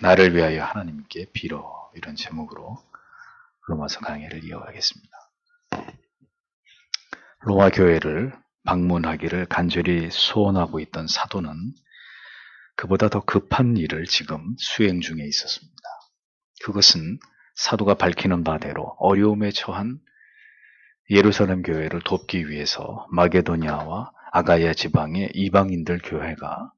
나를 위하여 하나님께 빌어, 이런 제목으로 로마서 강의를 이어가겠습니다. 로마 교회를 방문하기를 간절히 소원하고 있던 사도는 그보다 더 급한 일을 지금 수행 중에 있었습니다. 그것은 사도가 밝히는 바대로 어려움에 처한 예루살렘 교회를 돕기 위해서 마게도냐와 아가야 지방의 이방인들 교회가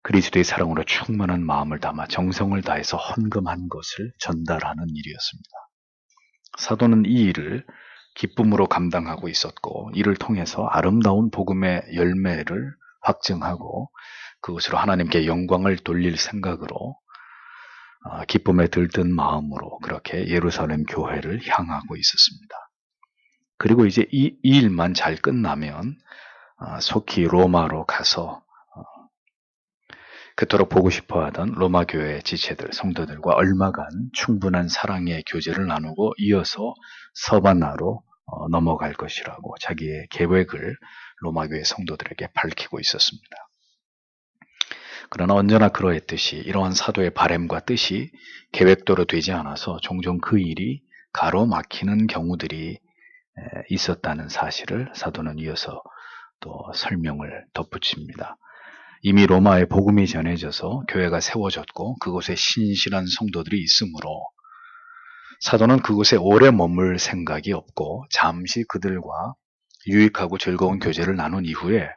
그리스도의 사랑으로 충만한 마음을 담아 정성을 다해서 헌금한 것을 전달하는 일이었습니다. 사도는 이 일을 기쁨으로 감당하고 있었고, 이를 통해서 아름다운 복음의 열매를 확증하고 그것으로 하나님께 영광을 돌릴 생각으로 기쁨에 들뜬 마음으로 그렇게 예루살렘 교회를 향하고 있었습니다. 그리고 이제 이 일만 잘 끝나면 속히 로마로 가서 그토록 보고 싶어하던 로마 교회의 지체들, 성도들과 얼마간 충분한 사랑의 교제를 나누고 이어서 서바나로 넘어갈 것이라고 자기의 계획을 로마 교회 성도들에게 밝히고 있었습니다. 그러나 언제나 그러했듯이 이러한 사도의 바램과 뜻이 계획대로 되지 않아서 종종 그 일이 가로막히는 경우들이 있었다는 사실을 사도는 이어서 또 설명을 덧붙입니다. 이미 로마에 복음이 전해져서 교회가 세워졌고 그곳에 신실한 성도들이 있으므로 사도는 그곳에 오래 머물 생각이 없고 잠시 그들과 유익하고 즐거운 교제를 나눈 이후에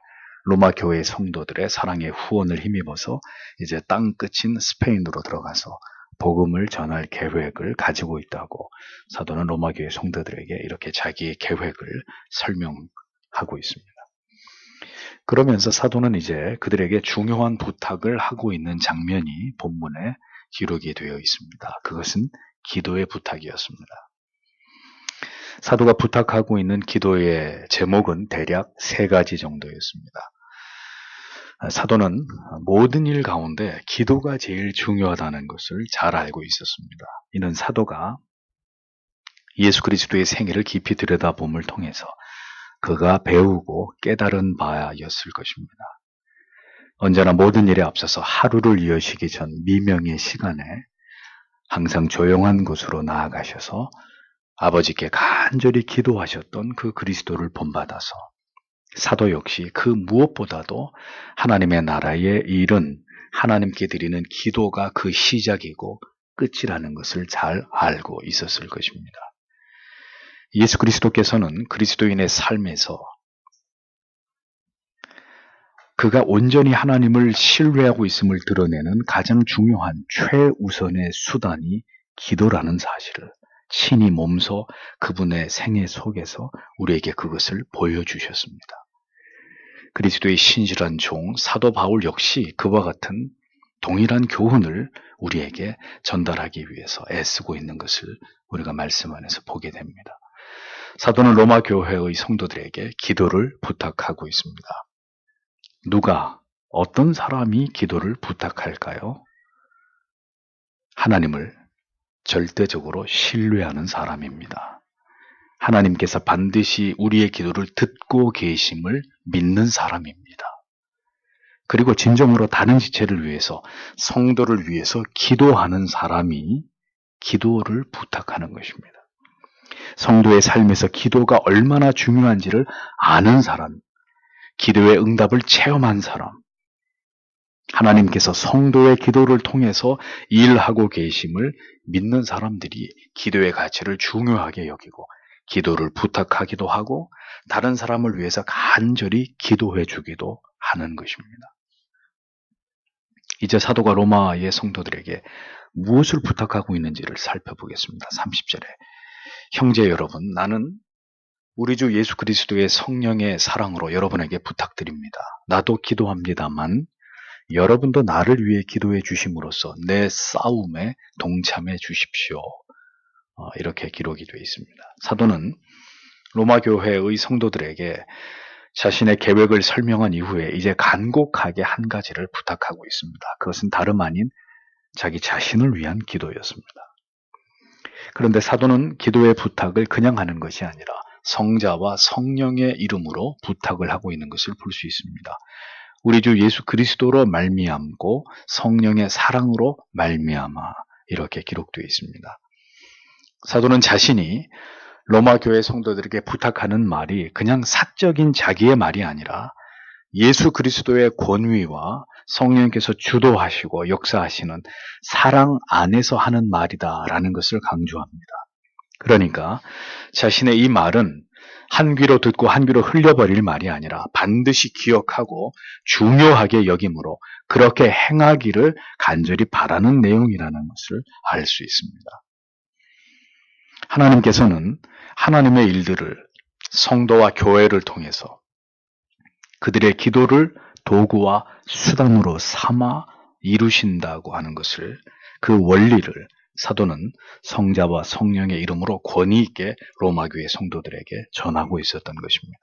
로마 교회 성도들의 사랑의 후원을 힘입어서 이제 땅 끝인 스페인으로 들어가서 복음을 전할 계획을 가지고 있다고 사도는 로마 교회 성도들에게 이렇게 자기의 계획을 설명하고 있습니다. 그러면서 사도는 이제 그들에게 중요한 부탁을 하고 있는 장면이 본문에 기록이 되어 있습니다. 그것은 기도의 부탁이었습니다. 사도가 부탁하고 있는 기도의 제목은 대략 3가지 정도였습니다. 사도는 모든 일 가운데 기도가 제일 중요하다는 것을 잘 알고 있었습니다. 이는 사도가 예수 그리스도의 생애를 깊이 들여다봄을 통해서 그가 배우고 깨달은 바였을 것입니다. 언제나 모든 일에 앞서서 하루를 여시기 전 미명의 시간에 항상 조용한 곳으로 나아가셔서 아버지께 간절히 기도하셨던 그 그리스도를 본받아서 사도 역시 그 무엇보다도 하나님의 나라의 일은 하나님께 드리는 기도가 그 시작이고 끝이라는 것을 잘 알고 있었을 것입니다. 예수 그리스도께서는 그리스도인의 삶에서 그가 온전히 하나님을 신뢰하고 있음을 드러내는 가장 중요한 최우선의 수단이 기도라는 사실을 친히 몸소 그분의 생애 속에서 우리에게 그것을 보여주셨습니다. 그리스도의 신실한 종 사도 바울 역시 그와 같은 동일한 교훈을 우리에게 전달하기 위해서 애쓰고 있는 것을 우리가 말씀 안에서 보게 됩니다. 사도는 로마 교회의 성도들에게 기도를 부탁하고 있습니다. 누가, 어떤 사람이 기도를 부탁할까요? 하나님을 절대적으로 신뢰하는 사람입니다. 하나님께서 반드시 우리의 기도를 듣고 계심을 믿는 사람입니다. 그리고 진정으로 다른 지체를 위해서, 성도를 위해서 기도하는 사람이 기도를 부탁하는 것입니다. 성도의 삶에서 기도가 얼마나 중요한지를 아는 사람, 기도의 응답을 체험한 사람, 하나님께서 성도의 기도를 통해서 일하고 계심을 믿는 사람들이 기도의 가치를 중요하게 여기고 기도를 부탁하기도 하고 다른 사람을 위해서 간절히 기도해 주기도 하는 것입니다. 이제 사도가 로마의 성도들에게 무엇을 부탁하고 있는지를 살펴보겠습니다. 30절에 형제 여러분, 나는 우리 주 예수 그리스도의 성령의 사랑으로 여러분에게 부탁드립니다. 나도 기도합니다만 여러분도 나를 위해 기도해 주심으로써 내 싸움에 동참해 주십시오. 이렇게 기록이 되어 있습니다. 사도는 로마 교회의 성도들에게 자신의 계획을 설명한 이후에 이제 간곡하게 한 가지를 부탁하고 있습니다. 그것은 다름 아닌 자기 자신을 위한 기도였습니다. 그런데 사도는 기도의 부탁을 그냥 하는 것이 아니라 성자와 성령의 이름으로 부탁을 하고 있는 것을 볼 수 있습니다. 우리 주 예수 그리스도로 말미암고 성령의 사랑으로 말미암아 이렇게 기록되어 있습니다. 사도는 자신이 로마 교회 성도들에게 부탁하는 말이 그냥 사적인 자기의 말이 아니라 예수 그리스도의 권위와 성령께서 주도하시고 역사하시는 사랑 안에서 하는 말이다라는 것을 강조합니다. 그러니까 자신의 이 말은 한 귀로 듣고 한 귀로 흘려버릴 말이 아니라 반드시 기억하고 중요하게 여김으로 그렇게 행하기를 간절히 바라는 내용이라는 것을 알 수 있습니다. 하나님께서는 하나님의 일들을 성도와 교회를 통해서 그들의 기도를 도구와 수단으로 삼아 이루신다고 하는 것을, 그 원리를 사도는 성자와 성령의 이름으로 권위 있게 로마 교회 성도들에게 전하고 있었던 것입니다.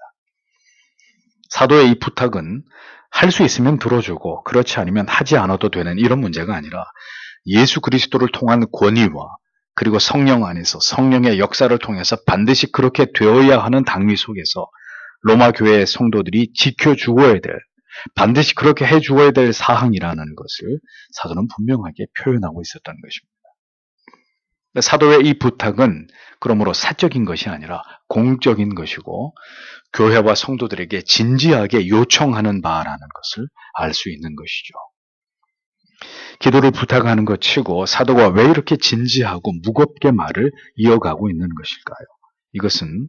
사도의 이 부탁은 할 수 있으면 들어주고 그렇지 않으면 하지 않아도 되는 이런 문제가 아니라 예수 그리스도를 통한 권위와 그리고 성령 안에서 성령의 역사를 통해서 반드시 그렇게 되어야 하는 당위 속에서 로마 교회의 성도들이 지켜주어야 될, 반드시 그렇게 해주어야 될 사항이라는 것을 사도는 분명하게 표현하고 있었던 것입니다. 사도의 이 부탁은 그러므로 사적인 것이 아니라 공적인 것이고 교회와 성도들에게 진지하게 요청하는 바라는 것을 알 수 있는 것이죠. 기도를 부탁하는 것 치고 사도가 왜 이렇게 진지하고 무겁게 말을 이어가고 있는 것일까요? 이것은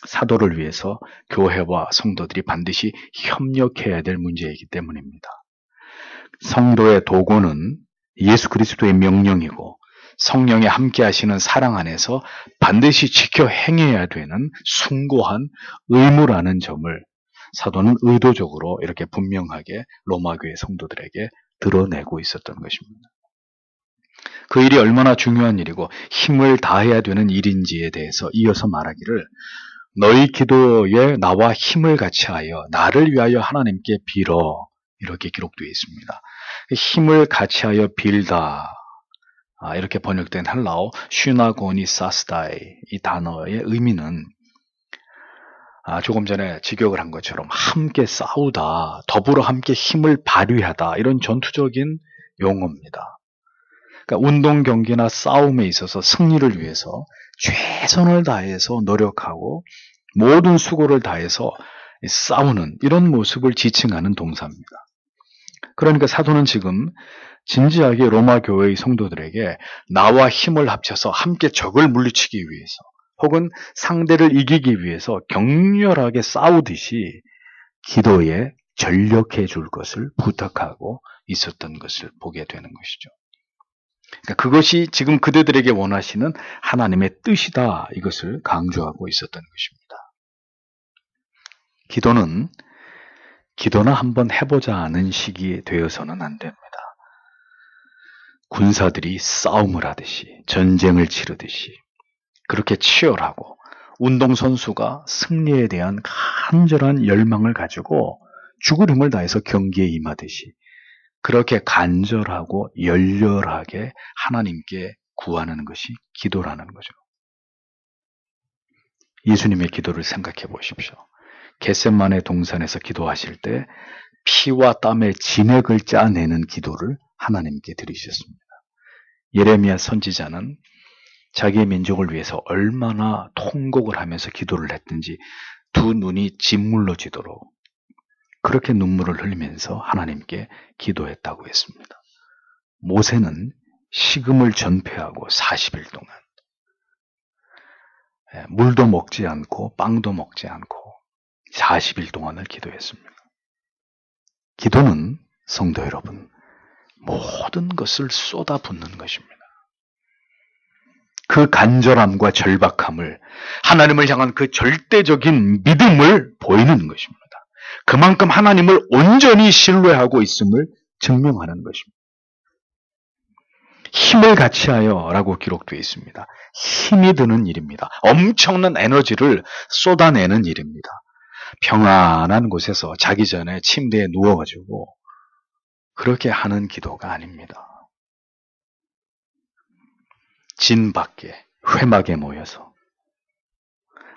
사도를 위해서 교회와 성도들이 반드시 협력해야 될 문제이기 때문입니다. 성도의 도구는 예수 그리스도의 명령이고 성령이 함께 하시는 사랑 안에서 반드시 지켜 행해야 되는 숭고한 의무라는 점을 사도는 의도적으로 이렇게 분명하게 로마 교회 성도들에게 드러내고 있었던 것입니다. 그 일이 얼마나 중요한 일이고 힘을 다해야 되는 일인지에 대해서 이어서 말하기를 너희 기도에 나와 힘을 같이하여 나를 위하여 하나님께 빌어 이렇게 기록되어 있습니다. 힘을 같이하여 빌다 이렇게 번역된 헬라어 슈나고니 사스다이 이 단어의 의미는 조금 전에 직역을 한 것처럼 함께 싸우다, 더불어 함께 힘을 발휘하다 이런 전투적인 용어입니다. 그러니까 운동 경기나 싸움에 있어서 승리를 위해서 최선을 다해서 노력하고 모든 수고를 다해서 싸우는 이런 모습을 지칭하는 동사입니다. 그러니까 사도는 지금 진지하게 로마 교회의 성도들에게 나와 힘을 합쳐서 함께 적을 물리치기 위해서 혹은 상대를 이기기 위해서 격렬하게 싸우듯이 기도에 전력해 줄 것을 부탁하고 있었던 것을 보게 되는 것이죠. 그러니까 그것이 지금 그들에게 원하시는 하나님의 뜻이다 이것을 강조하고 있었던 것입니다. 기도나 한번 해보자 하는 시기에 되어서는 안 됩니다. 군사들이 싸움을 하듯이 전쟁을 치르듯이 그렇게 치열하고 운동선수가 승리에 대한 간절한 열망을 가지고 죽을 힘을 다해서 경기에 임하듯이 그렇게 간절하고 열렬하게 하나님께 구하는 것이 기도라는 거죠. 예수님의 기도를 생각해 보십시오. 겟세마네 동산에서 기도하실 때 피와 땀의 진액을 짜내는 기도를 하나님께 드리셨습니다. 예레미야 선지자는 자기의 민족을 위해서 얼마나 통곡을 하면서 기도를 했든지 두 눈이 짓물러 지도록 그렇게 눈물을 흘리면서 하나님께 기도했다고 했습니다. 모세는 식음을 전폐하고 40일 동안 물도 먹지 않고 빵도 먹지 않고 40일 동안을 기도했습니다. 기도는 성도 여러분 모든 것을 쏟아붓는 것입니다. 그 간절함과 절박함을 하나님을 향한 그 절대적인 믿음을 보이는 것입니다. 그만큼 하나님을 온전히 신뢰하고 있음을 증명하는 것입니다. 힘을 같이하여 라고 기록되어 있습니다. 힘이 드는 일입니다. 엄청난 에너지를 쏟아내는 일입니다. 평안한 곳에서 자기 전에 침대에 누워가지고 그렇게 하는 기도가 아닙니다. 진 밖에 회막에 모여서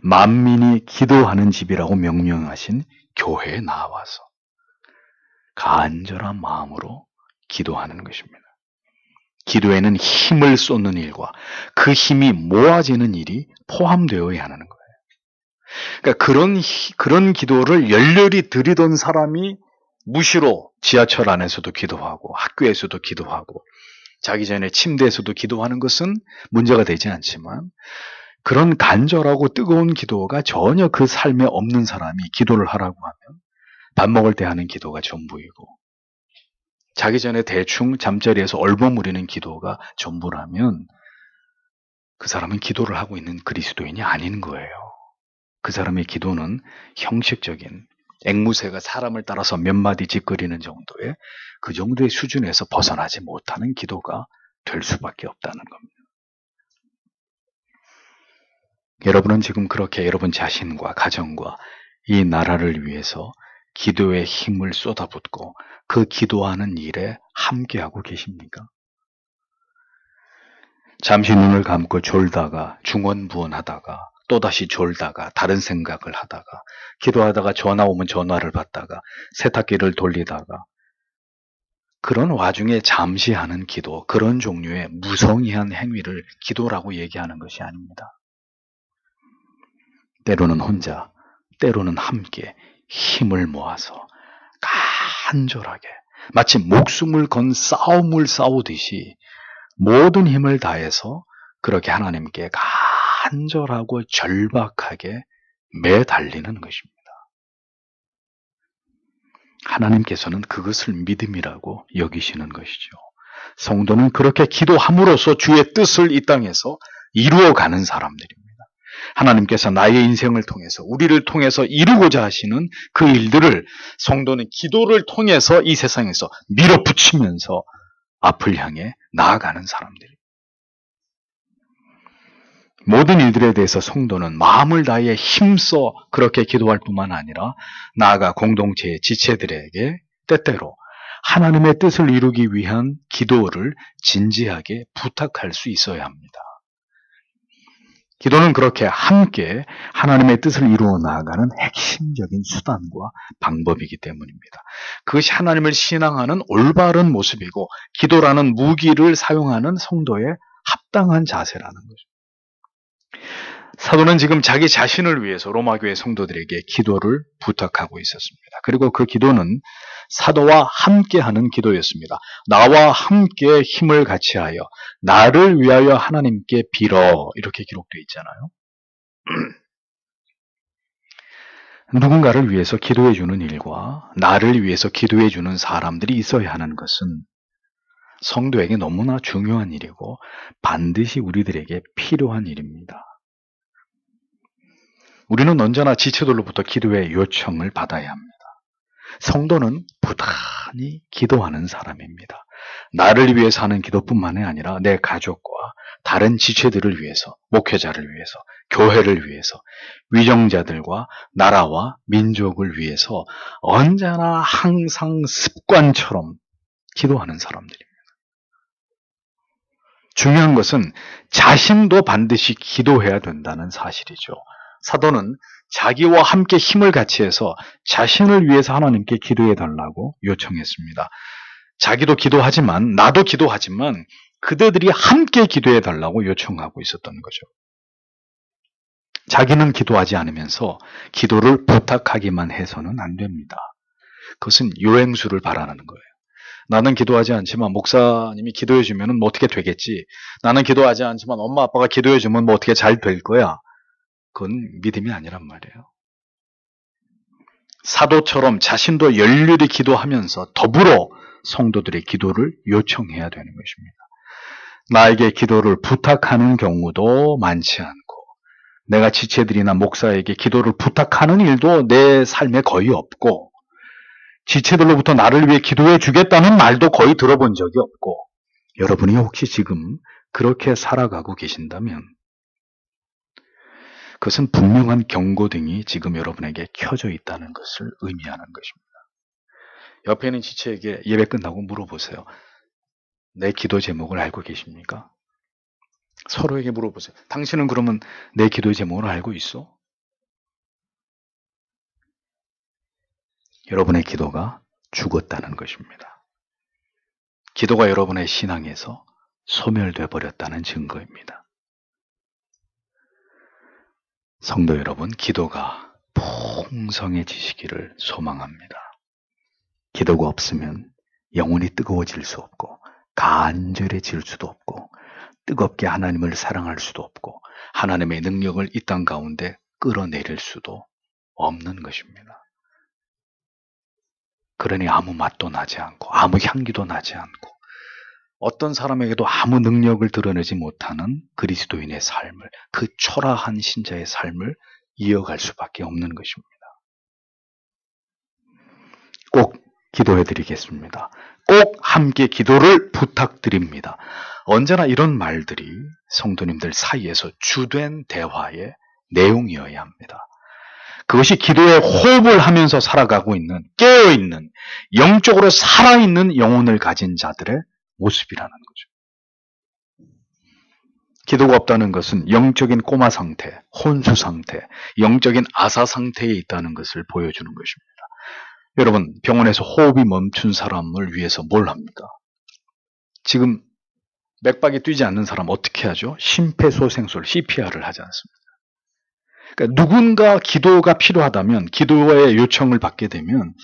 만민이 기도하는 집이라고 명명하신 교회에 나와서 간절한 마음으로 기도하는 것입니다. 기도에는 힘을 쏟는 일과 그 힘이 모아지는 일이 포함되어야 하는 거예요. 그러니까 그런 기도를 열렬히 드리던 사람이 무시로 지하철 안에서도 기도하고 학교에서도 기도하고 자기 전에 침대에서도 기도하는 것은 문제가 되지 않지만, 그런 간절하고 뜨거운 기도가 전혀 그 삶에 없는 사람이 기도를 하라고 하면 밥 먹을 때 하는 기도가 전부이고, 자기 전에 대충 잠자리에서 얼버무리는 기도가 전부라면 그 사람은 기도를 하고 있는 그리스도인이 아닌 거예요. 그 사람의 기도는 형식적인, 앵무새가 사람을 따라서 몇 마디 짓거리는 정도의 그 정도의 수준에서 벗어나지 못하는 기도가 될 수밖에 없다는 겁니다. 여러분은 지금 그렇게 여러분 자신과 가정과 이 나라를 위해서 기도의 힘을 쏟아붓고 그 기도하는 일에 함께하고 계십니까? 잠시 눈을 감고 졸다가 중언부언하다가 또다시 졸다가 다른 생각을 하다가 기도하다가 전화 오면 전화를 받다가 세탁기를 돌리다가, 그런 와중에 잠시 하는 기도, 그런 종류의 무성의한 행위를 기도라고 얘기하는 것이 아닙니다. 때로는 혼자, 때로는 함께 힘을 모아서 간절하게 마치 목숨을 건 싸움을 싸우듯이 모든 힘을 다해서 그렇게 하나님께 간절하고 절박하게 매달리는 것입니다. 하나님께서는 그것을 믿음이라고 여기시는 것이죠. 성도는 그렇게 기도함으로써 주의 뜻을 이 땅에서 이루어가는 사람들입니다. 하나님께서 나의 인생을 통해서, 우리를 통해서 이루고자 하시는 그 일들을 성도는 기도를 통해서 이 세상에서 밀어붙이면서 앞을 향해 나아가는 사람들입니다. 모든 일들에 대해서 성도는 마음을 다해 힘써 그렇게 기도할 뿐만 아니라 나아가 공동체의 지체들에게 때때로 하나님의 뜻을 이루기 위한 기도를 진지하게 부탁할 수 있어야 합니다. 기도는 그렇게 함께 하나님의 뜻을 이루어 나아가는 핵심적인 수단과 방법이기 때문입니다. 그것이 하나님을 신앙하는 올바른 모습이고 기도라는 무기를 사용하는 성도의 합당한 자세라는 거죠. 사도는 지금 자기 자신을 위해서 로마교회 성도들에게 기도를 부탁하고 있었습니다. 그리고 그 기도는 사도와 함께하는 기도였습니다. 나와 함께 힘을 같이 하여 나를 위하여 하나님께 빌어, 이렇게 기록되어 있잖아요. 누군가를 위해서 기도해 주는 일과 나를 위해서 기도해 주는 사람들이 있어야 하는 것은 성도에게 너무나 중요한 일이고 반드시 우리들에게 필요한 일입니다. 우리는 언제나 지체들로부터 기도의 요청을 받아야 합니다. 성도는 부단히 기도하는 사람입니다. 나를 위해서 하는 기도뿐만이 아니라 내 가족과 다른 지체들을 위해서, 목회자를 위해서, 교회를 위해서, 위정자들과 나라와 민족을 위해서 언제나 항상 습관처럼 기도하는 사람들입니다. 중요한 것은 자신도 반드시 기도해야 된다는 사실이죠. 사도는 자기와 함께 힘을 같이 해서 자신을 위해서 하나님께 기도해 달라고 요청했습니다. 자기도 기도하지만, 나도 기도하지만 그들이 함께 기도해 달라고 요청하고 있었던 거죠. 자기는 기도하지 않으면서 기도를 부탁하기만 해서는 안 됩니다. 그것은 요행수를 바라는 거예요. 나는 기도하지 않지만 목사님이 기도해 주면 뭐 어떻게 되겠지. 나는 기도하지 않지만 엄마 아빠가 기도해 주면 뭐 어떻게 잘 될 거야. 그건 믿음이 아니란 말이에요. 사도처럼 자신도 열렬히 기도하면서 더불어 성도들의 기도를 요청해야 되는 것입니다. 나에게 기도를 부탁하는 경우도 많지 않고 내가 지체들이나 목사에게 기도를 부탁하는 일도 내 삶에 거의 없고 지체들로부터 나를 위해 기도해 주겠다는 말도 거의 들어본 적이 없고, 여러분이 혹시 지금 그렇게 살아가고 계신다면 그것은 분명한 경고등이 지금 여러분에게 켜져 있다는 것을 의미하는 것입니다. 옆에 있는 지체에게 예배 끝나고 물어보세요. 내 기도 제목을 알고 계십니까? 서로에게 물어보세요. 당신은 그러면 내 기도 제목을 알고 있어? 여러분의 기도가 죽었다는 것입니다. 기도가 여러분의 신앙에서 소멸돼 버렸다는 증거입니다. 성도 여러분, 기도가 풍성해지시기를 소망합니다. 기도가 없으면 영혼이 뜨거워질 수 없고 간절해질 수도 없고 뜨겁게 하나님을 사랑할 수도 없고 하나님의 능력을 이 땅 가운데 끌어내릴 수도 없는 것입니다. 그러니 아무 맛도 나지 않고 아무 향기도 나지 않고 어떤 사람에게도 아무 능력을 드러내지 못하는 그리스도인의 삶을, 그 초라한 신자의 삶을 이어갈 수밖에 없는 것입니다. 꼭 기도해 드리겠습니다. 꼭 함께 기도를 부탁드립니다. 언제나 이런 말들이 성도님들 사이에서 주된 대화의 내용이어야 합니다. 그것이 기도에 호흡을 하면서 살아가고 있는, 깨어있는, 영적으로 살아있는 영혼을 가진 자들의 모습이라는 거죠. 기도가 없다는 것은 영적인 꼬마 상태, 혼수 상태, 영적인 아사 상태에 있다는 것을 보여주는 것입니다. 여러분, 병원에서 호흡이 멈춘 사람을 위해서 뭘 합니까? 지금 맥박이 뛰지 않는 사람 어떻게 하죠? 심폐소생술, CPR을 하지 않습니다. 그러니까 누군가 기도가 필요하다면, 기도의 요청을 받게 되면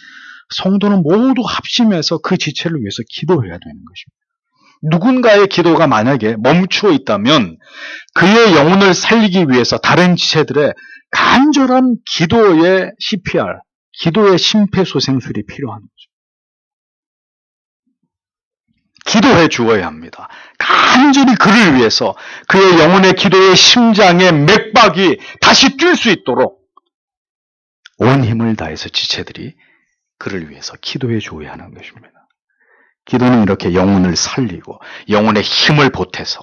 성도는 모두 합심해서 그 지체를 위해서 기도해야 되는 것입니다. 누군가의 기도가 만약에 멈추어 있다면 그의 영혼을 살리기 위해서 다른 지체들의 간절한 기도의 CPR, 기도의 심폐소생술이 필요한 거죠. 기도해 주어야 합니다. 간절히 그를 위해서 그의 영혼의 기도의 심장의 맥박이 다시 뛸 수 있도록 온 힘을 다해서 지체들이 그를 위해서 기도해 주어야 하는 것입니다. 기도는 이렇게 영혼을 살리고 영혼의 힘을 보태서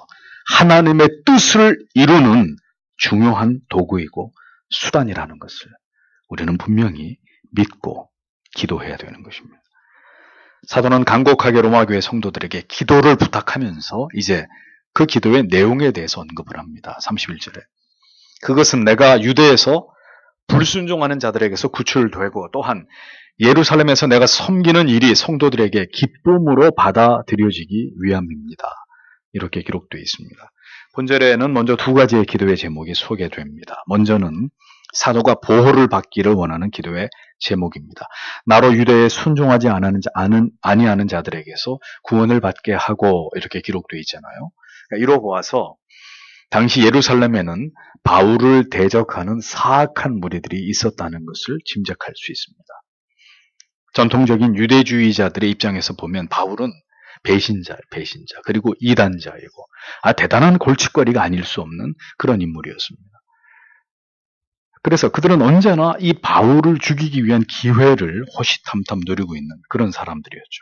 하나님의 뜻을 이루는 중요한 도구이고 수단이라는 것을 우리는 분명히 믿고 기도해야 되는 것입니다. 사도는 간곡하게 로마교회 성도들에게 기도를 부탁하면서 이제 그 기도의 내용에 대해서 언급을 합니다. 31절에. 그것은 내가 유대에서 불순종하는 자들에게서 구출되고 또한 예루살렘에서 내가 섬기는 일이 성도들에게 기쁨으로 받아들여지기 위함입니다. 이렇게 기록되어 있습니다. 본절에는 먼저 두 가지의 기도의 제목이 소개됩니다. 먼저는 사도가 보호를 받기를 원하는 기도의 제목입니다. 나로 유대에 순종하지 아니하는 자들에게서 구원을 받게 하고 이렇게 기록되어 있잖아요. 이로 보아서 당시 예루살렘에는 바울을 대적하는 사악한 무리들이 있었다는 것을 짐작할 수 있습니다. 전통적인 유대주의자들의 입장에서 보면 바울은 배신자, 그리고 이단자이고 대단한 골칫거리가 아닐 수 없는 그런 인물이었습니다. 그래서 그들은 언제나 이 바울을 죽이기 위한 기회를 호시탐탐 노리고 있는 그런 사람들이었죠.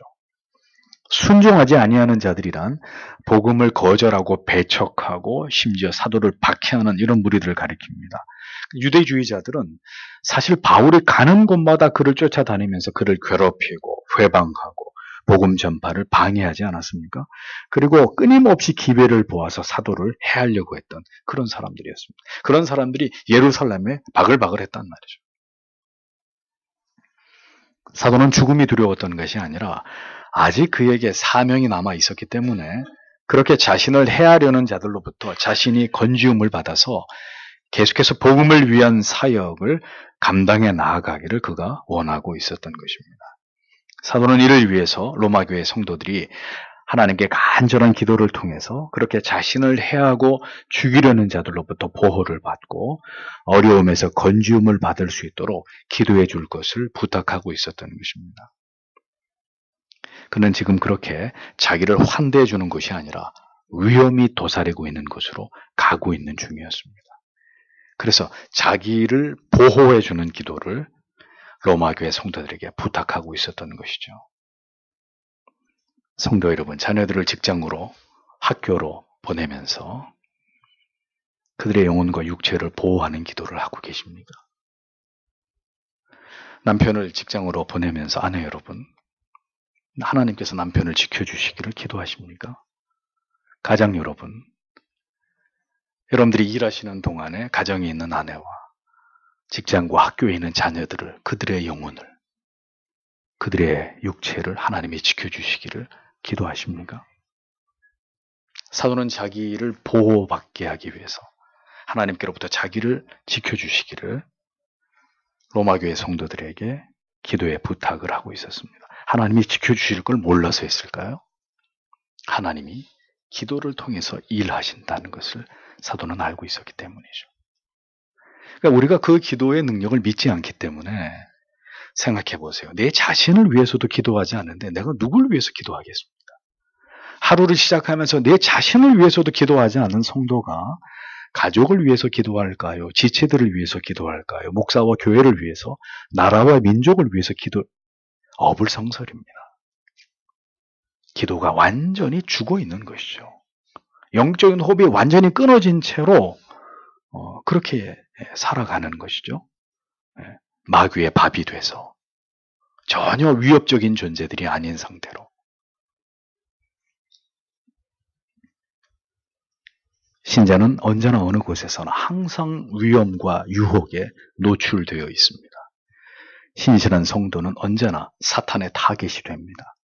순종하지 아니하는 자들이란 복음을 거절하고 배척하고 심지어 사도를 박해하는 이런 무리들을 가리킵니다. 유대주의자들은 사실 바울이 가는 곳마다 그를 쫓아다니면서 그를 괴롭히고 회방하고 복음 전파를 방해하지 않았습니까? 그리고 끊임없이 기회를 보아서 사도를 해하려고 했던 그런 사람들이었습니다. 그런 사람들이 예루살렘에 바글바글했단 말이죠. 사도는 죽음이 두려웠던 것이 아니라 아직 그에게 사명이 남아 있었기 때문에 그렇게 자신을 해하려는 자들로부터 자신이 건지움을 받아서 계속해서 복음을 위한 사역을 감당해 나아가기를 그가 원하고 있었던 것입니다. 사도는 이를 위해서 로마교회 성도들이 하나님께 간절한 기도를 통해서 그렇게 자신을 해하고 죽이려는 자들로부터 보호를 받고 어려움에서 건지움을 받을 수 있도록 기도해 줄 것을 부탁하고 있었던 것입니다. 그는 지금 그렇게 자기를 환대해 주는 것이 아니라 위험이 도사리고 있는 곳으로 가고 있는 중이었습니다. 그래서 자기를 보호해 주는 기도를 로마교회 성도들에게 부탁하고 있었던 것이죠. 성도 여러분, 자녀들을 직장으로 학교로 보내면서 그들의 영혼과 육체를 보호하는 기도를 하고 계십니까? 남편을 직장으로 보내면서 아내 여러분, 하나님께서 남편을 지켜주시기를 기도하십니까? 가장 여러분, 여러분들이 일하시는 동안에 가정에 있는 아내와 직장과 학교에 있는 자녀들을, 그들의 영혼을, 그들의 육체를 하나님이 지켜주시기를 기도하십니까? 사도는 자기를 보호받게 하기 위해서 하나님께로부터 자기를 지켜주시기를 로마교회 성도들에게 기도의 부탁을 하고 있었습니다. 하나님이 지켜주실 걸 몰라서 했을까요? 하나님이 기도를 통해서 일하신다는 것을 사도는 알고 있었기 때문이죠. 그러니까 우리가 그 기도의 능력을 믿지 않기 때문에 생각해 보세요. 내 자신을 위해서도 기도하지 않는데 내가 누굴 위해서 기도하겠습니까? 하루를 시작하면서 내 자신을 위해서도 기도하지 않는 성도가 가족을 위해서 기도할까요? 지체들을 위해서 기도할까요? 목사와 교회를 위해서, 나라와 민족을 위해서 어불성설입니다. 기도가 완전히 죽어 있는 것이죠. 영적인 호흡이 완전히 끊어진 채로 그렇게 살아가는 것이죠. 마귀의 밥이 돼서 전혀 위협적인 존재들이 아닌 상태로. 신자는 언제나 어느 곳에서나 항상 위험과 유혹에 노출되어 있습니다. 신실한 성도는 언제나 사탄의 타겟이 됩니다.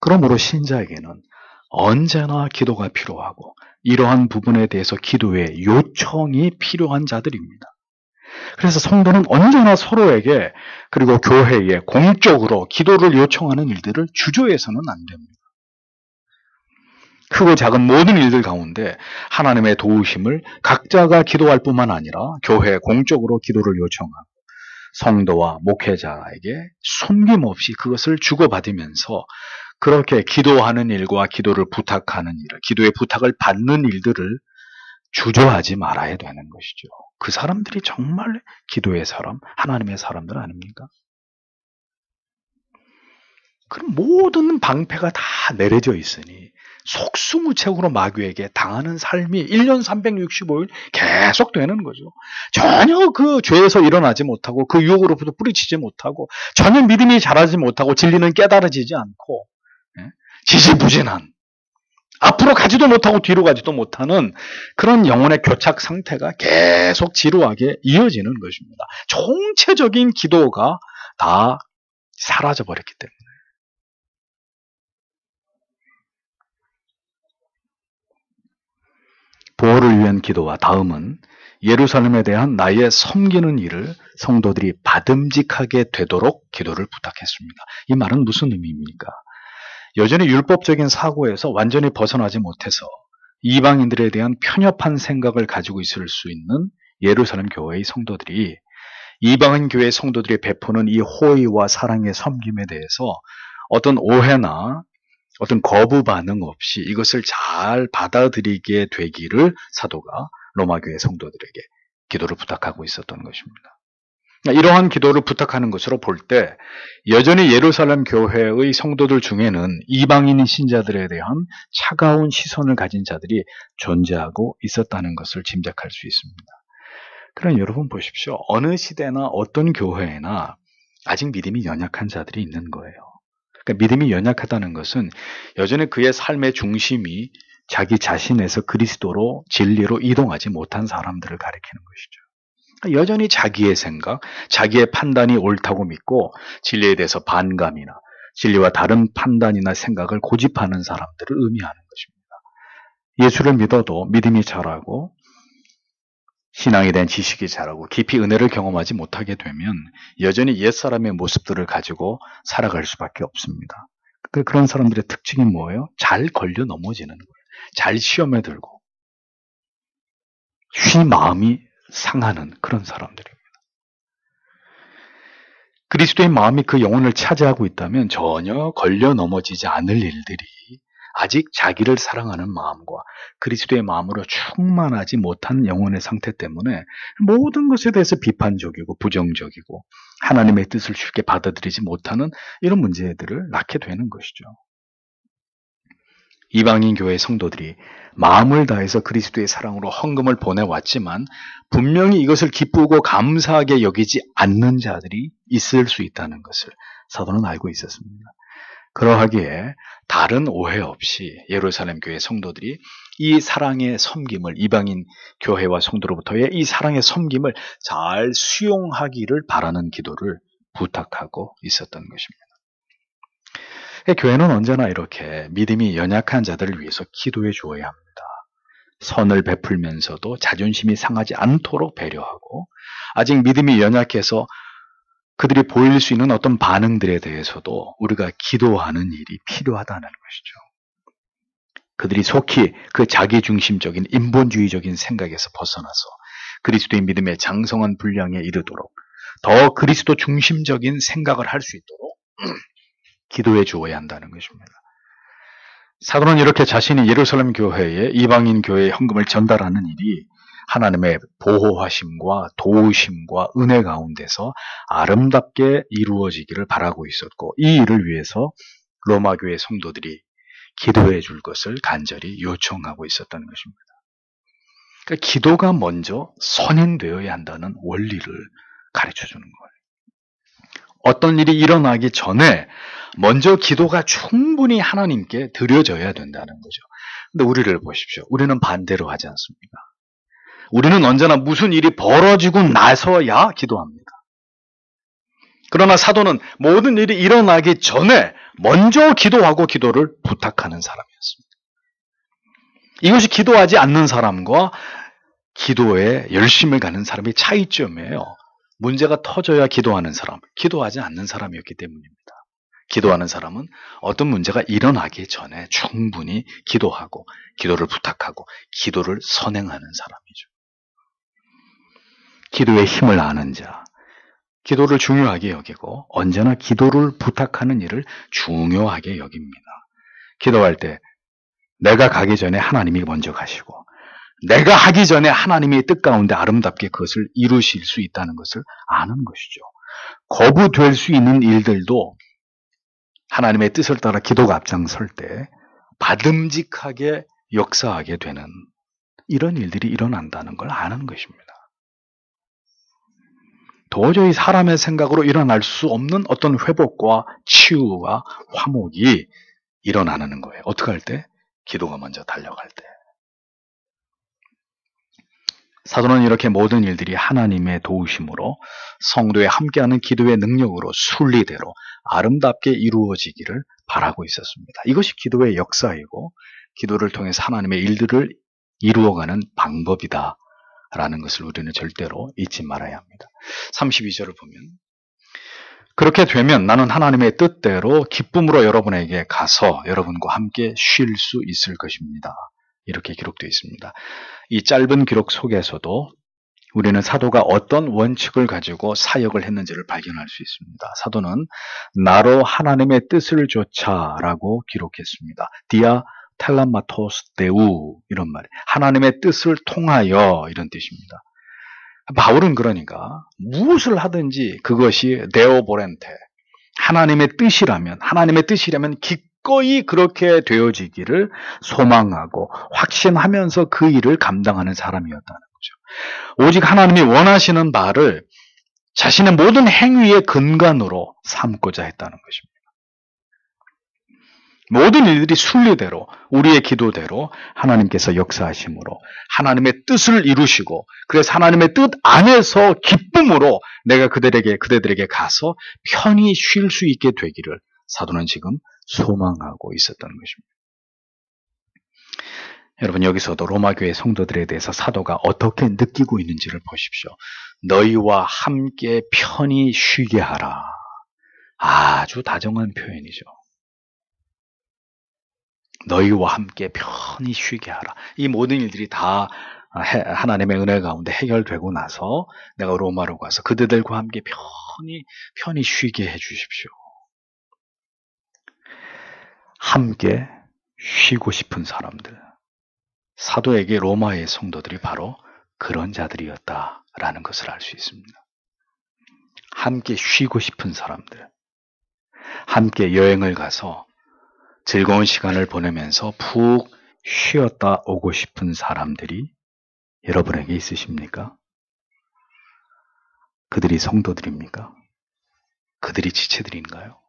그러므로 신자에게는 언제나 기도가 필요하고 이러한 부분에 대해서 기도의 요청이 필요한 자들입니다. 그래서 성도는 언제나 서로에게 그리고 교회에 공적으로 기도를 요청하는 일들을 주저해서는 안 됩니다. 크고 작은 모든 일들 가운데 하나님의 도우심을 각자가 기도할 뿐만 아니라 교회 공적으로 기도를 요청하고 성도와 목회자에게 숨김없이 그것을 주고받으면서 그렇게 기도하는 일과 기도를 부탁하는 일, 기도의 부탁을 받는 일들을 주저하지 말아야 되는 것이죠. 그 사람들이 정말 기도의 사람, 하나님의 사람들 아닙니까? 그럼 모든 방패가 다 내려져 있으니 속수무책으로 마귀에게 당하는 삶이 1년 365일 계속 되는 거죠. 전혀 그 죄에서 일어나지 못하고 그 유혹으로부터 뿌리치지 못하고 전혀 믿음이 자라지 못하고 진리는 깨달아지지 않고 지지부진한 앞으로 가지도 못하고 뒤로 가지도 못하는 그런 영혼의 교착 상태가 계속 지루하게 이어지는 것입니다. 총체적인 기도가 다 사라져버렸기 때문에. 보호를 위한 기도와 다음은 예루살렘에 대한 나의 섬기는 일을 성도들이 받음직하게 되도록 기도를 부탁했습니다. 이 말은 무슨 의미입니까? 여전히 율법적인 사고에서 완전히 벗어나지 못해서 이방인들에 대한 편협한 생각을 가지고 있을 수 있는 예루살렘 교회의 성도들이 이방인 교회 성도들이 베푸는 이 호의와 사랑의 섬김에 대해서 어떤 오해나 어떤 거부 반응 없이 이것을 잘 받아들이게 되기를 사도가 로마교회 성도들에게 기도를 부탁하고 있었던 것입니다. 이러한 기도를 부탁하는 것으로 볼 때 여전히 예루살렘 교회의 성도들 중에는 이방인 신자들에 대한 차가운 시선을 가진 자들이 존재하고 있었다는 것을 짐작할 수 있습니다. 그럼 여러분 보십시오. 어느 시대나 어떤 교회에나 아직 믿음이 연약한 자들이 있는 거예요. 그러니까 믿음이 연약하다는 것은 여전히 그의 삶의 중심이 자기 자신에서 그리스도로 진리로 이동하지 못한 사람들을 가리키는 것이죠. 여전히 자기의 생각, 자기의 판단이 옳다고 믿고 진리에 대해서 반감이나 진리와 다른 판단이나 생각을 고집하는 사람들을 의미하는 것입니다. 예수를 믿어도 믿음이 자라고 신앙에 대한 지식이 자라고 깊이 은혜를 경험하지 못하게 되면 여전히 옛사람의 모습들을 가지고 살아갈 수밖에 없습니다. 그런 사람들의 특징이 뭐예요? 잘 걸려 넘어지는 거예요. 잘 시험에 들고 쉬 마음이 상하는 그런 사람들입니다. 그리스도의 마음이 그 영혼을 차지하고 있다면 전혀 걸려 넘어지지 않을 일들이 아직 자기를 사랑하는 마음과 그리스도의 마음으로 충만하지 못한 영혼의 상태 때문에 모든 것에 대해서 비판적이고 부정적이고 하나님의 뜻을 쉽게 받아들이지 못하는 이런 문제들을 낳게 되는 것이죠. 이방인 교회 성도들이 마음을 다해서 그리스도의 사랑으로 헌금을 보내왔지만 분명히 이것을 기쁘고 감사하게 여기지 않는 자들이 있을 수 있다는 것을 사도는 알고 있었습니다. 그러하기에 다른 오해 없이 예루살렘 교회 성도들이 이 사랑의 섬김을 이방인 교회와 성도로부터의 이 사랑의 섬김을 잘 수용하기를 바라는 기도를 부탁하고 있었던 것입니다. 교회는 언제나 이렇게 믿음이 연약한 자들을 위해서 기도해 주어야 합니다. 선을 베풀면서도 자존심이 상하지 않도록 배려하고, 아직 믿음이 연약해서 그들이 보일 수 있는 어떤 반응들에 대해서도 우리가 기도하는 일이 필요하다는 것이죠. 그들이 속히 그 자기중심적인 인본주의적인 생각에서 벗어나서 그리스도의 믿음의 장성한 분량에 이르도록 더 그리스도 중심적인 생각을 할 수 있도록 기도해 주어야 한다는 것입니다. 사도는 이렇게 자신이 예루살렘 교회에 이방인 교회에 헌금을 전달하는 일이 하나님의 보호하심과 도우심과 은혜 가운데서 아름답게 이루어지기를 바라고 있었고, 이 일을 위해서 로마 교회 성도들이 기도해 줄 것을 간절히 요청하고 있었다는 것입니다. 그러니까 기도가 먼저 선행되어야 한다는 원리를 가르쳐 주는 거예요. 어떤 일이 일어나기 전에 먼저 기도가 충분히 하나님께 드려져야 된다는 거죠. 근데 우리를 보십시오. 우리는 반대로 하지 않습니까? 우리는 언제나 무슨 일이 벌어지고 나서야 기도합니다. 그러나 사도는 모든 일이 일어나기 전에 먼저 기도하고 기도를 부탁하는 사람이었습니다. 이것이 기도하지 않는 사람과 기도에 열심을 가는 사람의 차이점이에요. 문제가 터져야 기도하는 사람, 기도하지 않는 사람이었기 때문입니다. 기도하는 사람은 어떤 문제가 일어나기 전에 충분히 기도하고 기도를 부탁하고 기도를 선행하는 사람이죠. 기도의 힘을 아는 자, 기도를 중요하게 여기고 언제나 기도를 부탁하는 일을 중요하게 여깁니다. 기도할 때 내가 가기 전에 하나님이 먼저 가시고 내가 하기 전에 하나님의 뜻 가운데 아름답게 그것을 이루실 수 있다는 것을 아는 것이죠. 거부될 수 있는 일들도 하나님의 뜻을 따라 기도가 앞장설 때 받음직하게 역사하게 되는 이런 일들이 일어난다는 걸 아는 것입니다. 도저히 사람의 생각으로 일어날 수 없는 어떤 회복과 치유와 화목이 일어나는 거예요. 어떻게 할 때? 기도가 먼저 달려갈 때. 사도는 이렇게 모든 일들이 하나님의 도우심으로 성도의 함께하는 기도의 능력으로 순리대로 아름답게 이루어지기를 바라고 있었습니다. 이것이 기도의 역사이고 기도를 통해서 하나님의 일들을 이루어가는 방법이다라는 것을 우리는 절대로 잊지 말아야 합니다. 32절을 보면 그렇게 되면 나는 하나님의 뜻대로 기쁨으로 여러분에게 가서 여러분과 함께 쉴 수 있을 것입니다. 이렇게 기록되어 있습니다. 이 짧은 기록 속에서도 우리는 사도가 어떤 원칙을 가지고 사역을 했는지를 발견할 수 있습니다. 사도는 나로 하나님의 뜻을 좇아라고 기록했습니다. 디아 텔라마토스 데우 이런 말이 하나님의 뜻을 통하여 이런 뜻입니다. 바울은 그러니까 무엇을 하든지 그것이 데오보렌테 하나님의 뜻이라면 기꺼이 그렇게 되어지기를 소망하고 확신하면서 그 일을 감당하는 사람이었다는 거죠. 오직 하나님이 원하시는 바를 자신의 모든 행위의 근간으로 삼고자 했다는 것입니다. 모든 일들이 순리대로 우리의 기도대로 하나님께서 역사하심으로 하나님의 뜻을 이루시고 그래서 하나님의 뜻 안에서 기쁨으로 내가 그대들에게 가서 편히 쉴 수 있게 되기를 사도는 지금 소망하고 있었다는 것입니다. 여러분 여기서도 로마교회 성도들에 대해서 사도가 어떻게 느끼고 있는지를 보십시오. 너희와 함께 편히 쉬게 하라. 아주 다정한 표현이죠. 너희와 함께 편히 쉬게 하라. 이 모든 일들이 다 하나님의 은혜 가운데 해결되고 나서 내가 로마로 가서 그들과 함께 편히 쉬게 해 주십시오. 함께 쉬고 싶은 사람들. 사도에게 로마의 성도들이 바로 그런 자들이었다라는 것을 알 수 있습니다. 함께 쉬고 싶은 사람들. 함께 여행을 가서 즐거운 시간을 보내면서 푹 쉬었다 오고 싶은 사람들이 여러분에게 있으십니까? 그들이 성도들입니까? 그들이 지체들인가요?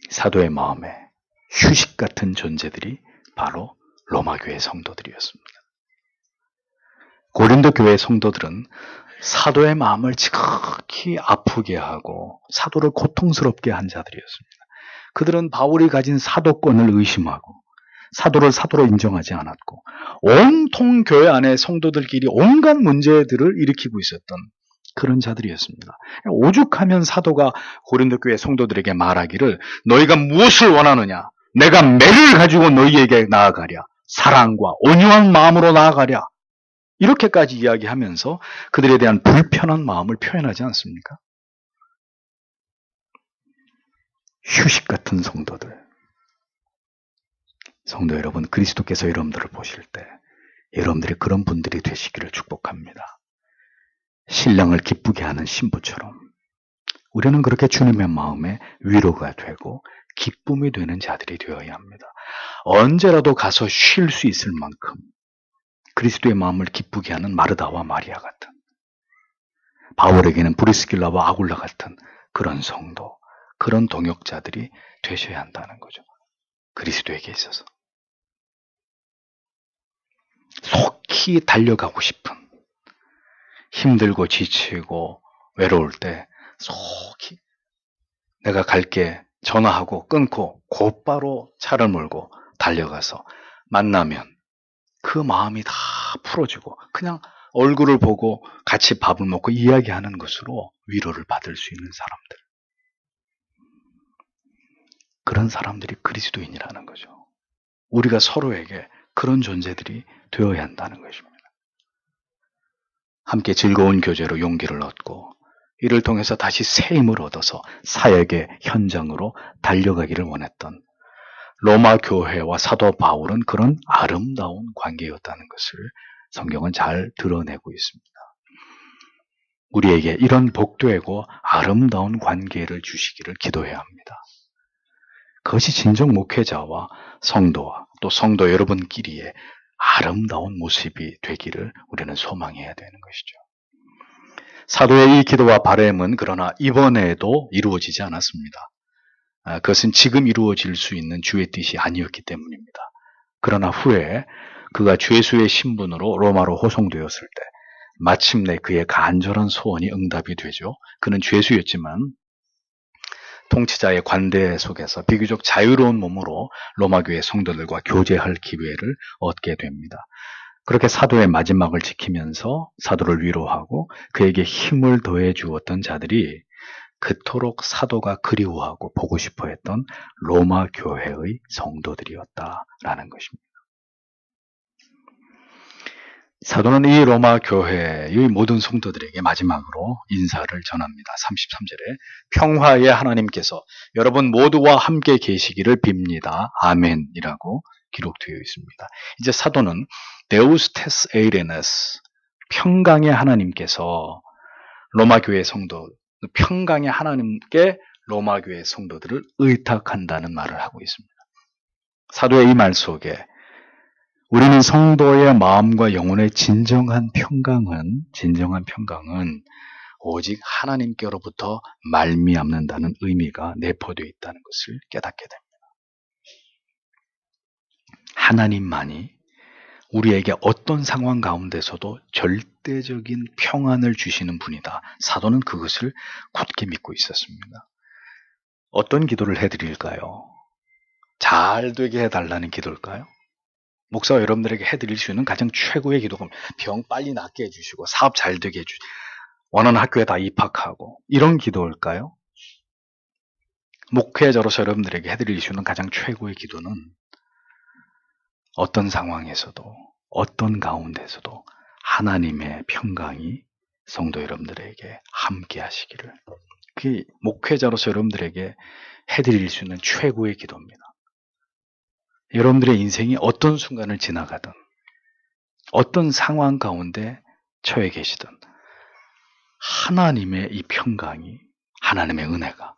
사도의 마음에 휴식 같은 존재들이 바로 로마 교회 성도들이었습니다. 고린도 교회 성도들은 사도의 마음을 지극히 아프게 하고 사도를 고통스럽게 한 자들이었습니다. 그들은 바울이 가진 사도권을 의심하고 사도를 사도로 인정하지 않았고 온통 교회 안에 성도들끼리 온갖 문제들을 일으키고 있었던 그런 자들이었습니다. 오죽하면 사도가 고린도 교회 성도들에게 말하기를 너희가 무엇을 원하느냐? 내가 매를 가지고 너희에게 나아가랴. 사랑과 온유한 마음으로 나아가랴. 이렇게까지 이야기하면서 그들에 대한 불편한 마음을 표현하지 않습니까? 휴식 같은 성도들. 성도 여러분, 그리스도께서 여러분들을 보실 때 여러분들이 그런 분들이 되시기를 축복합니다. 신랑을 기쁘게 하는 신부처럼 우리는 그렇게 주님의 마음에 위로가 되고 기쁨이 되는 자들이 되어야 합니다. 언제라도 가서 쉴 수 있을 만큼 그리스도의 마음을 기쁘게 하는 마르다와 마리아 같은, 바울에게는 브리스길라와 아굴라 같은 그런 성도, 그런 동역자들이 되셔야 한다는 거죠. 그리스도에게 있어서 속히 달려가고 싶은, 힘들고 지치고 외로울 때 속히 내가 갈게 전화하고 끊고 곧바로 차를 몰고 달려가서 만나면 그 마음이 다 풀어지고 그냥 얼굴을 보고 같이 밥을 먹고 이야기하는 것으로 위로를 받을 수 있는 사람들. 그런 사람들이 그리스도인이라는 거죠. 우리가 서로에게 그런 존재들이 되어야 한다는 것입니다. 함께 즐거운 교제로 용기를 얻고 이를 통해서 다시 새 힘을 얻어서 사역의 현장으로 달려가기를 원했던 로마 교회와 사도 바울은 그런 아름다운 관계였다는 것을 성경은 잘 드러내고 있습니다. 우리에게 이런 복되고 아름다운 관계를 주시기를 기도해야 합니다. 그것이 진정 목회자와 성도와 또 성도 여러분끼리의 아름다운 모습이 되기를 우리는 소망해야 되는 것이죠. 사도의 이 기도와 바램은 그러나 이번에도 이루어지지 않았습니다. 그것은 지금 이루어질 수 있는 주의 뜻이 아니었기 때문입니다. 그러나 후에 그가 죄수의 신분으로 로마로 호송되었을 때 마침내 그의 간절한 소원이 응답이 되죠. 그는 죄수였지만 통치자의 관대 속에서 비교적 자유로운 몸으로 로마교회 성도들과 교제할 기회를 얻게 됩니다. 그렇게 사도의 마지막을 지키면서 사도를 위로하고 그에게 힘을 더해 주었던 자들이 그토록 사도가 그리워하고 보고 싶어 했던 로마 교회의 성도들이었다라는 것입니다. 사도는 이 로마 교회의 모든 성도들에게 마지막으로 인사를 전합니다. 33절에 평화의 하나님께서 여러분 모두와 함께 계시기를 빕니다. 아멘이라고 기록되어 있습니다. 이제 사도는 데우스 테스 에이레네스, 평강의 하나님께서 로마 교회 성도, 평강의 하나님께 로마 교회 성도들을 의탁한다는 말을 하고 있습니다. 사도의 이 말 속에 우리는 성도의 마음과 영혼의 진정한 평강은 오직 하나님께로부터 말미암는다는 의미가 내포되어 있다는 것을 깨닫게 됩니다. 하나님만이 우리에게 어떤 상황 가운데서도 절대적인 평안을 주시는 분이다. 사도는 그것을 굳게 믿고 있었습니다. 어떤 기도를 해드릴까요? 잘 되게 해달라는 기도일까요? 목사가 여러분들에게 해드릴 수 있는 가장 최고의 기도가 병 빨리 낫게 해주시고 사업 잘 되게 해주시고 원하는 학교에 다 입학하고 이런 기도일까요? 목회자로서 여러분들에게 해드릴 수 있는 가장 최고의 기도는 어떤 상황에서도 어떤 가운데서도 하나님의 평강이 성도 여러분들에게 함께 하시기를, 그게 목회자로서 여러분들에게 해드릴 수 있는 최고의 기도입니다. 여러분들의 인생이 어떤 순간을 지나가든 어떤 상황 가운데 처해 계시든 하나님의 이 평강이, 하나님의 은혜가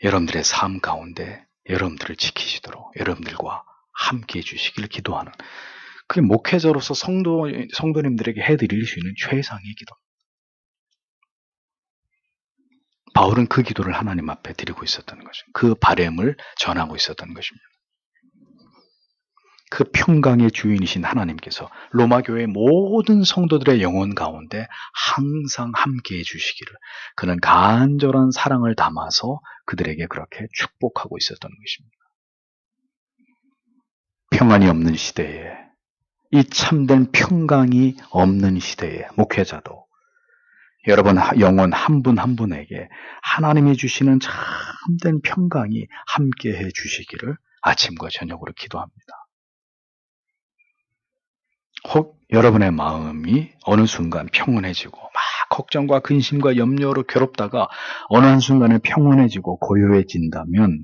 여러분들의 삶 가운데 여러분들을 지키시도록 여러분들과 함께 해주시기를 기도하는, 그게 목회자로서 성도님들에게 해드릴 수 있는 최상의 기도입니다. 바울은 그 기도를 하나님 앞에 드리고 있었던 것입니다. 그 바램을 전하고 있었던 것입니다. 그 평강의 주인이신 하나님께서 로마교회 모든 성도들의 영혼 가운데 항상 함께해 주시기를 그는 간절한 사랑을 담아서 그들에게 그렇게 축복하고 있었던 것입니다. 평안이 없는 시대에, 이 참된 평강이 없는 시대에 목회자도 여러분 영혼 한 분 한 분에게 하나님이 주시는 참된 평강이 함께해 주시기를 아침과 저녁으로 기도합니다. 혹 여러분의 마음이 어느 순간 평온해지고 막 걱정과 근심과 염려로 괴롭다가 어느 한순간에 평온해지고 고요해진다면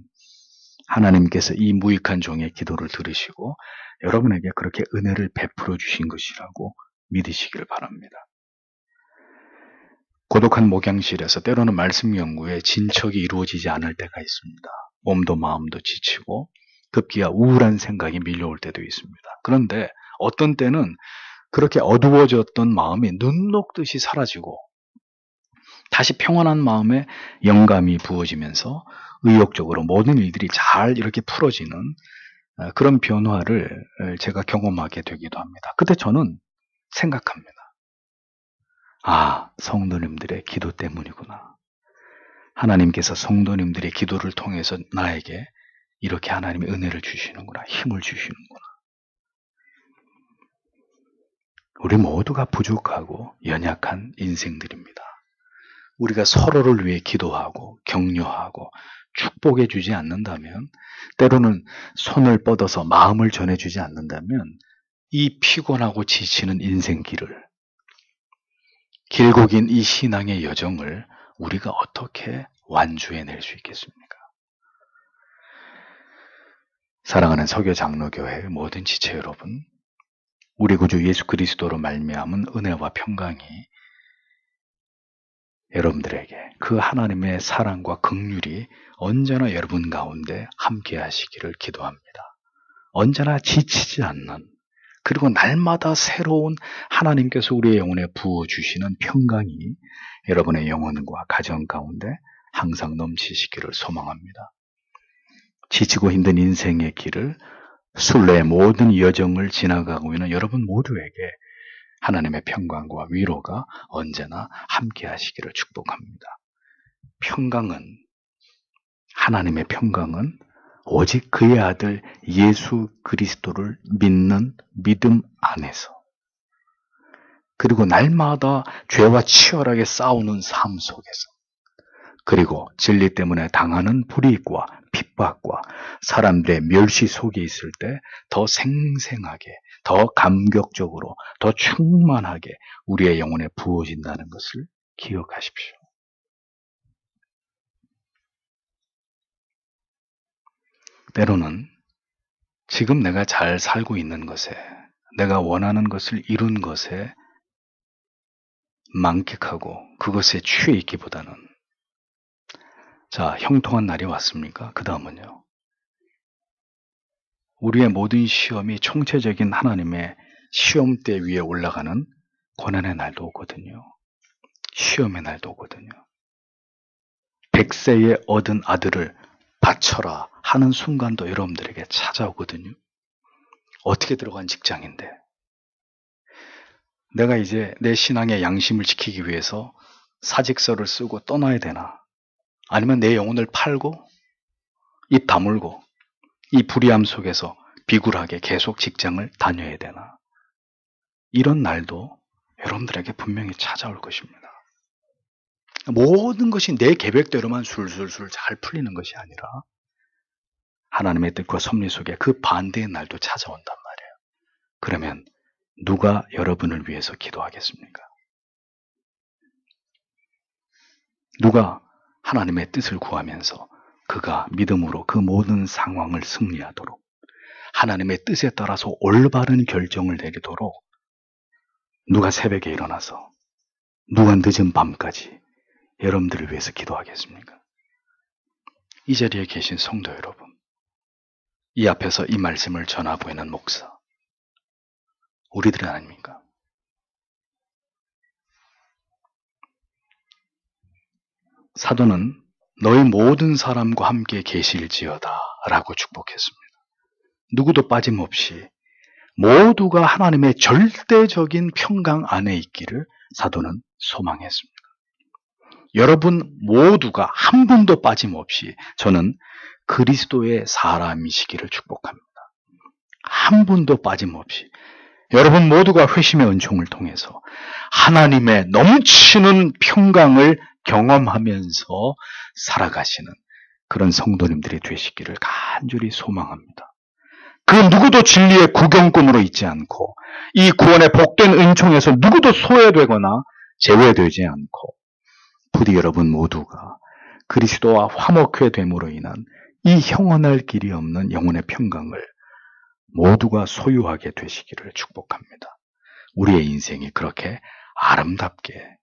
하나님께서 이 무익한 종의 기도를 들으시고 여러분에게 그렇게 은혜를 베풀어 주신 것이라고 믿으시기를 바랍니다. 고독한 목양실에서 때로는 말씀 연구에 진척이 이루어지지 않을 때가 있습니다. 몸도 마음도 지치고 급기야 우울한 생각이 밀려올 때도 있습니다. 그런데 어떤 때는 그렇게 어두워졌던 마음이 눈 녹듯이 사라지고 다시 평안한 마음에 영감이 부어지면서 의욕적으로 모든 일들이 잘 이렇게 풀어지는 그런 변화를 제가 경험하게 되기도 합니다. 그때 저는 생각합니다. 아, 성도님들의 기도 때문이구나. 하나님께서 성도님들의 기도를 통해서 나에게 이렇게 하나님의 은혜를 주시는구나. 힘을 주시는구나. 우리 모두가 부족하고 연약한 인생들입니다. 우리가 서로를 위해 기도하고 격려하고 축복해 주지 않는다면, 때로는 손을 뻗어서 마음을 전해주지 않는다면 이 피곤하고 지치는 인생길을, 길고 긴 이 신앙의 여정을 우리가 어떻게 완주해낼 수 있겠습니까? 사랑하는 서교장로교회 모든 지체 여러분, 우리 구주 예수 그리스도로 말미암은 은혜와 평강이 여러분들에게 그 하나님의 사랑과 긍휼이 언제나 여러분 가운데 함께 하시기를 기도합니다. 언제나 지치지 않는, 그리고 날마다 새로운 하나님께서 우리의 영혼에 부어주시는 평강이 여러분의 영혼과 가정 가운데 항상 넘치시기를 소망합니다. 지치고 힘든 인생의 길을, 순례의 모든 여정을 지나가고 있는 여러분 모두에게 하나님의 평강과 위로가 언제나 함께 하시기를 축복합니다. 하나님의 평강은 오직 그의 아들 예수 그리스도를 믿는 믿음 안에서, 그리고 날마다 죄와 치열하게 싸우는 삶 속에서, 그리고 진리 때문에 당하는 불이익과 핍박과 사람들의 멸시 속에 있을 때 더 생생하게, 더 감격적으로, 더 충만하게 우리의 영혼에 부어진다는 것을 기억하십시오. 때로는 지금 내가 잘 살고 있는 것에, 내가 원하는 것을 이룬 것에 만끽하고 그것에 취해 있기보다는, 자, 형통한 날이 왔습니까? 그 다음은요, 우리의 모든 시험이 총체적인 하나님의 시험대 위에 올라가는 고난의 날도 오거든요. 시험의 날도 오거든요. 100세에 얻은 아들을 바쳐라 하는 순간도 여러분들에게 찾아오거든요. 어떻게 들어간 직장인데 내가 이제 내 신앙의 양심을 지키기 위해서 사직서를 쓰고 떠나야 되나? 아니면 내 영혼을 팔고 입 다물고 이 불의함 속에서 비굴하게 계속 직장을 다녀야 되나? 이런 날도 여러분들에게 분명히 찾아올 것입니다. 모든 것이 내 계획대로만 술술술 잘 풀리는 것이 아니라 하나님의 뜻과 섭리 속에 그 반대의 날도 찾아온단 말이에요. 그러면 누가 여러분을 위해서 기도하겠습니까? 누가 하나님의 뜻을 구하면서 그가 믿음으로 그 모든 상황을 승리하도록, 하나님의 뜻에 따라서 올바른 결정을 내리도록 누가 새벽에 일어나서, 누가 늦은 밤까지 여러분들을 위해서 기도하겠습니까? 이 자리에 계신 성도 여러분, 이 앞에서 이 말씀을 전하고 있는 목사, 우리들은 아닙니까? 사도는 너희 모든 사람과 함께 계실지어다 라고 축복했습니다. 누구도 빠짐없이 모두가 하나님의 절대적인 평강 안에 있기를 사도는 소망했습니다. 여러분 모두가 한 분도 빠짐없이 저는 그리스도의 사람이시기를 축복합니다. 한 분도 빠짐없이 여러분 모두가 회심의 은총을 통해서 하나님의 넘치는 평강을 경험하면서 살아가시는 그런 성도님들이 되시기를 간절히 소망합니다. 그 누구도 진리의 구경꾼으로 있지 않고 이 구원의 복된 은총에서 누구도 소외되거나 제외되지 않고 부디 여러분 모두가 그리스도와 화목해 됨으로 인한 이 형언할 길이 없는 영혼의 평강을 모두가 소유하게 되시기를 축복합니다. 우리의 인생이 그렇게 아름답게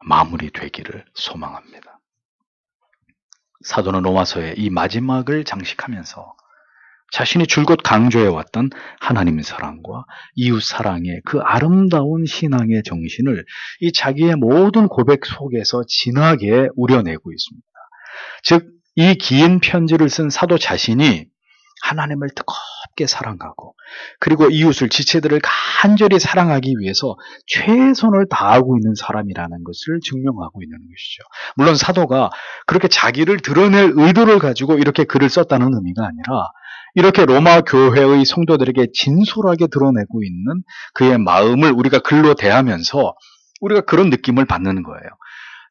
마무리되기를 소망합니다. 사도는 로마서의 이 마지막을 장식하면서 자신이 줄곧 강조해왔던 하나님의 사랑과 이웃 사랑의 그 아름다운 신앙의 정신을 이 자기의 모든 고백 속에서 진하게 우려내고 있습니다. 즉, 이 긴 편지를 쓴 사도 자신이 하나님을 뜨겁게 사랑하고 그리고 이웃을 지체들을 간절히 사랑하기 위해서 최선을 다하고 있는 사람이라는 것을 증명하고 있는 것이죠. 물론 사도가 그렇게 자기를 드러낼 의도를 가지고 이렇게 글을 썼다는 의미가 아니라 이렇게 로마 교회의 성도들에게 진솔하게 드러내고 있는 그의 마음을 우리가 글로 대하면서 우리가 그런 느낌을 받는 거예요.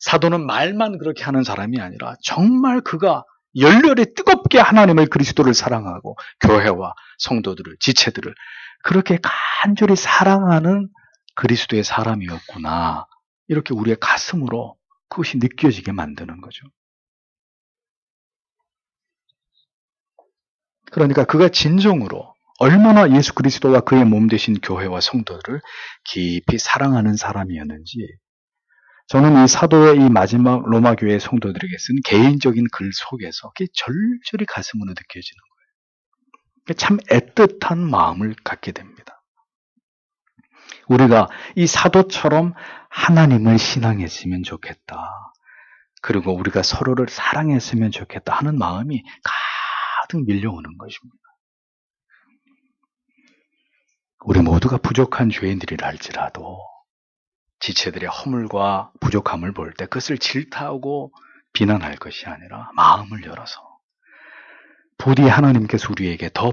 사도는 말만 그렇게 하는 사람이 아니라 정말 그가 열렬히 뜨겁게 하나님을 그리스도를 사랑하고 교회와 성도들을 지체들을 그렇게 간절히 사랑하는 그리스도의 사람이었구나. 이렇게 우리의 가슴으로 그것이 느껴지게 만드는 거죠. 그러니까 그가 진정으로 얼마나 예수 그리스도와 그의 몸 되신 교회와 성도들을 깊이 사랑하는 사람이었는지 저는 이 사도의 이 마지막 로마 교회 성도들에게 쓴 개인적인 글 속에서 그게 절절히 가슴으로 느껴지는 거예요. 참 애틋한 마음을 갖게 됩니다. 우리가 이 사도처럼 하나님을 신앙했으면 좋겠다. 그리고 우리가 서로를 사랑했으면 좋겠다 하는 마음이 가득 밀려오는 것입니다. 우리 모두가 부족한 죄인들이라 할지라도 지체들의 허물과 부족함을 볼 때 그것을 질타하고 비난할 것이 아니라 마음을 열어서 부디 하나님께서 우리에게 더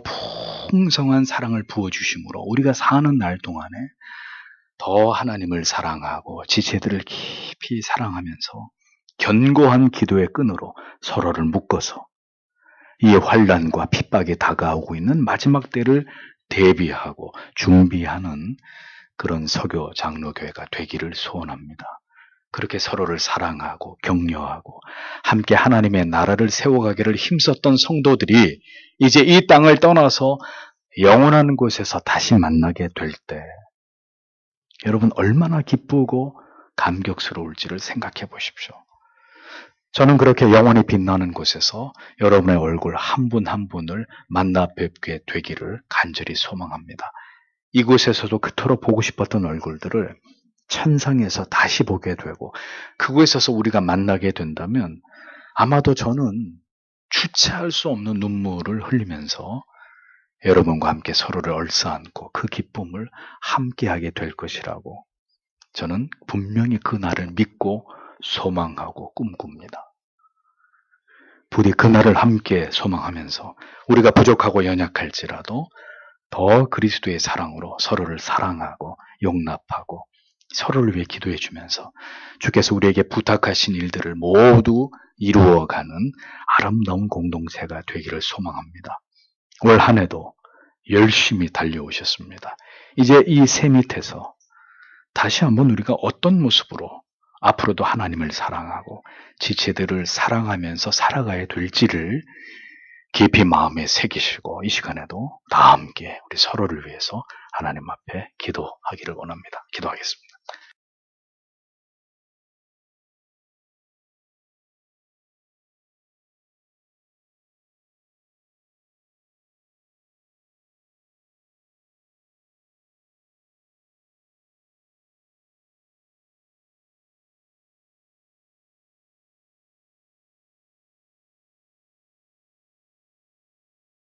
풍성한 사랑을 부어주심으로 우리가 사는 날 동안에 더 하나님을 사랑하고 지체들을 깊이 사랑하면서 견고한 기도의 끈으로 서로를 묶어서 이 환난과 핍박이 다가오고 있는 마지막 때를 대비하고 준비하는 그런 서교 장로교회가 되기를 소원합니다. 그렇게 서로를 사랑하고 격려하고 함께 하나님의 나라를 세워가기를 힘썼던 성도들이 이제 이 땅을 떠나서 영원한 곳에서 다시 만나게 될 때 여러분 얼마나 기쁘고 감격스러울지를 생각해 보십시오. 저는 그렇게 영원히 빛나는 곳에서 여러분의 얼굴 한 분 한 분을 만나 뵙게 되기를 간절히 소망합니다. 이곳에서도 그토록 보고 싶었던 얼굴들을 천상에서 다시 보게 되고 그곳에서 우리가 만나게 된다면 아마도 저는 주체할 수 없는 눈물을 흘리면서 여러분과 함께 서로를 얼싸안고 그 기쁨을 함께하게 될 것이라고 저는 분명히 그 날을 믿고 소망하고 꿈꿉니다. 부디 그 날을 함께 소망하면서 우리가 부족하고 연약할지라도 더 그리스도의 사랑으로 서로를 사랑하고 용납하고 서로를 위해 기도해 주면서 주께서 우리에게 부탁하신 일들을 모두 이루어가는 아름다운 공동체가 되기를 소망합니다. 올 한 해도 열심히 달려오셨습니다. 이제 이 새 밑에서 다시 한번 우리가 어떤 모습으로 앞으로도 하나님을 사랑하고 지체들을 사랑하면서 살아가야 될지를 깊이 마음에 새기시고 이 시간에도 다 함께 우리 서로를 위해서 하나님 앞에 기도하기를 원합니다. 기도하겠습니다.